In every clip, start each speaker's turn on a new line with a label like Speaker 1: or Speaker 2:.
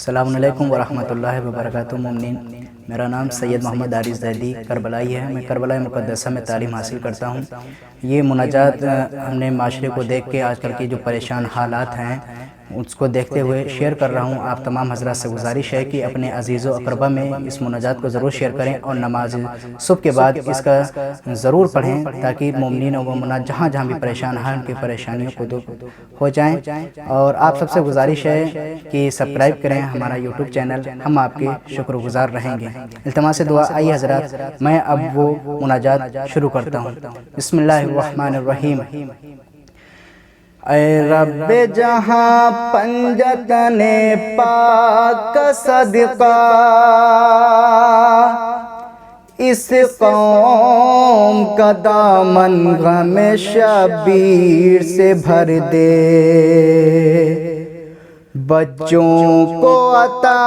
Speaker 1: السلام علیکم ورحمۃ اللہ وبرکاتہ مومنین، میرا نام سید محمد عارف زیدی کربلائی ہے۔ میں کربلا مقدسہ میں تعلیم حاصل کرتا ہوں۔ یہ مناجات ہم نے معاشرے کو دیکھ کے آج کل کی جو پریشان حالات ہیں اس کو دیکھتے ہوئے شیئر کر رہا ہوں۔ آپ تمام حضرات سے گزارش ہے کہ اپنے عزیز و اقربا میں اس مناجات کو ضرور شیئر کریں اور نماز صبح کے بعد اس کا ضرور پڑھیں تاکہ مومنین و مومنات جہاں جہاں بھی پریشان ہیں ان کی پریشانیوں کو دور ہو جائیں۔ اور آپ سب سے گزارش ہے کہ سبسکرائب کریں ہمارا یوٹیوب چینل، ہم آپ کے شکر گزار رہیں گے۔ التماس دعا۔ آئیے حضرات میں اب وہ مناجات شروع کرتا ہوں۔ بسم اللہ الرحمن الرحیم۔ اے رب جہاں پنجتن پاک کا صدقہ، اس قوم کا دامن غم شبیر سے بھر دے، بچوں کو عطا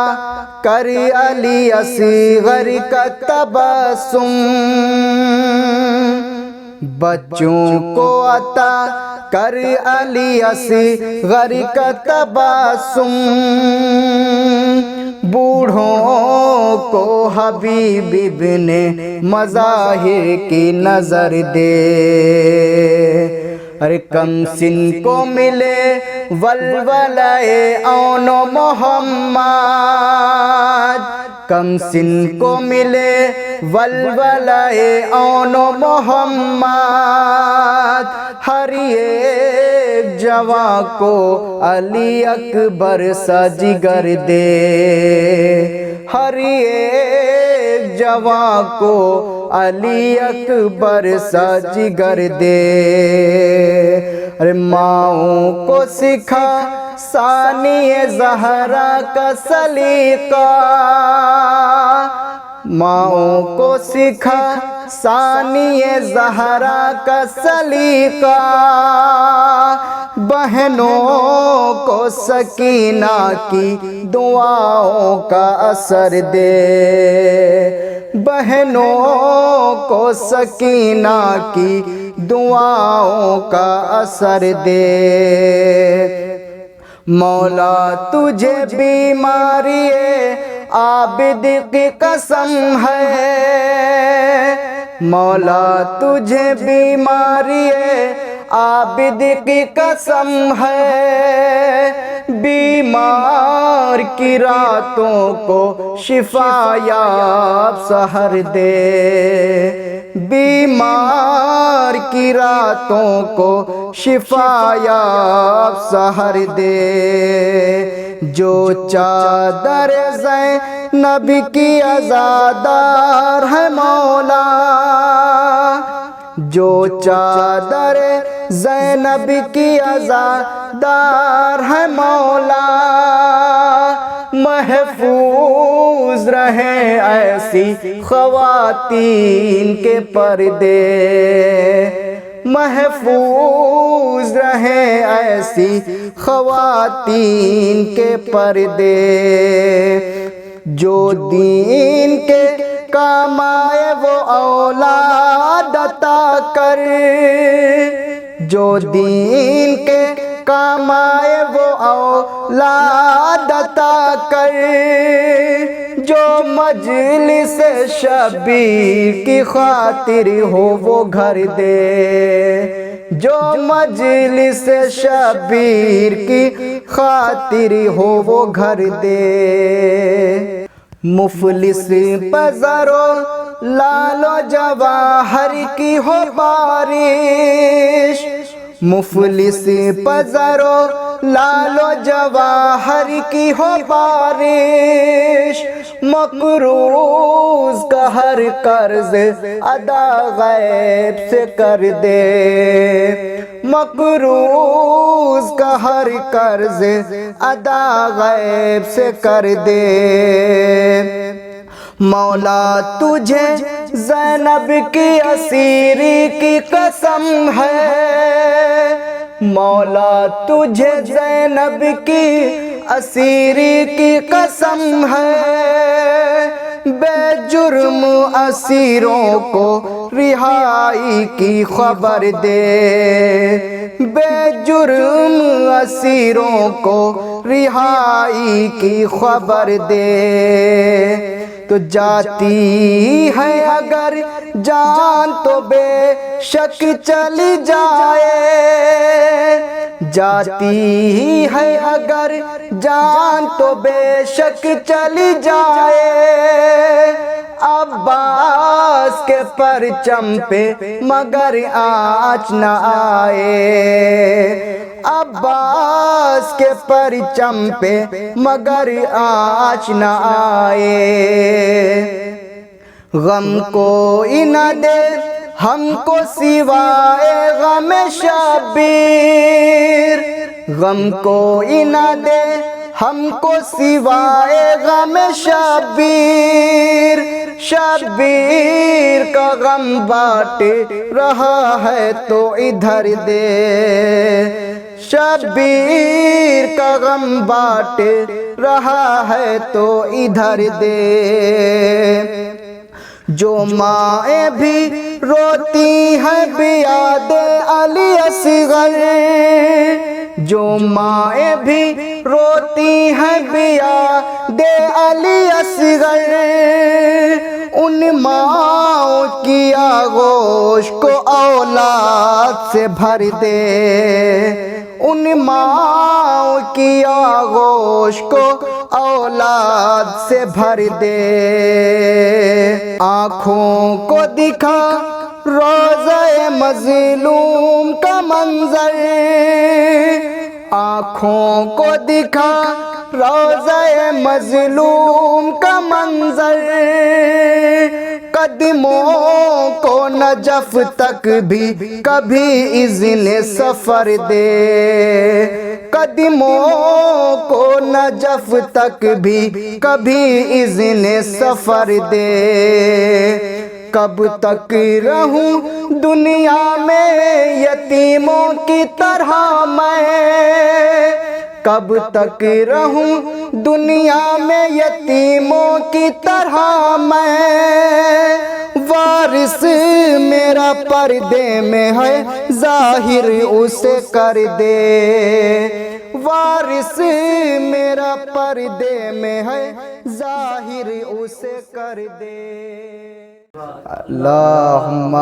Speaker 1: کر علی اصغر کا تبسم، بچوں کو عطا کر علی اصغر کا تبسم، بوڑھوں کو حبیب ابن مظاہر کی نظر دے، ارے کم سن کو ملے ولولہ اون و محمد، کم سن کو ملے ولولہ اون و محمد، ہر ایک جوان کو علی اکبر سا جگر دے، ہر ایک جوان کو علی اکبر سا جگر دے، ارے ماؤں کو سکھا ثانی زہرا کا سلیقہ، ماؤں کو سکھا ثانی زہرا کا سلیقہ، بہنوں کو سکینہ کی دعاؤں کا اثر دے، بہنوں کو سکینہ کی دعاؤں کا اثر دے، مولا تجھے بیماری عابد کی قسم ہے، مولا تجھے بیماری عابد کی قسم ہے، بیمار کی راتوں کو شفا یاب سحر دے، بیمار کی راتوں کو شفا یاب سحر دے، جو چادر زینب کی عزادار ہے مولا، جو چادر زینب کی عزادار ہے مولا، محفوظ رہیں ایسی خواتین کے پردے، محفوظ رہیں ایسی خواتین کے پردے، جو دین کے کام آئے وہ اولاد عطا کر، جو دین کے کام آئے وہ اولاد عطا کر، جو مجلس شبیر کی خاطر ہو وہ گھر دے، جو مجلس شبیر کی خاطر ہو وہ گھر دے، مفلس پزر و لال و جواہر کی ہو بارش، مفلس پزر و لال و جواہر کی ہو بارش، مقروض کا ہر قرض ادا غیب سے کر دے، مقروض کا ہر قرض ادا غیب سے کر دے، مولا تجھے زینب کی اسیری کی قسم ہے، مولا تجھے زینب کی اسیری کی قسم ہے، بے جرم
Speaker 2: جرم اسیروں کو رہائی کی خبر دے، بے جرم اسیروں کو رہائی کی خبر دے۔ تو جاتی ہے اگر جان تو بے شک چلی جائے، جاتی ہے اگر جان تو بے شک چلی جائے، عباس کے پرچم پہ مگر آنچ نہ آئے، عباس کے پرچم پہ مگر آنچ نہ آئے۔ غم کوئی نہ دے ہم کو سوائے غم شبیر، غم کوئی نہ دے ہم کو سوائے غم شبیر، شبیر کا غم بانٹ رہا ہے تو ادھر دے، شبیر کا غم بانٹ رہا ہے تو ادھر دے۔ جو مائیں بھی روتی ہیں بیاد علی اصغر، جو مائیں بھی روتی ہیں بیاد علی اصغر، ان ماؤں کی آغوش کو اولاد سے بھر دے، ان ماؤں کی آغوش کو اولاد سے بھر دے۔ آنکھوں کو دکھا روضہ مظلوم کا منظر، آنکھوں کو دکھا روضہ مظلوم کا منظر، قدموں کو نجف تک بھی کبھی اذن سفر دے، قدموں کو نجف تک بھی کبھی اذن سفر دے۔ کب تک رہوں دنیا میں یتیموں کی طرح میں، کب تک رہوں دنیا میں یتیموں کی طرح میں، وارث میرا پردے میں ہے ظاہر اسے کر دے، وارث میرا پردے میں ہے ظاہر اسے کر دے۔ اللہم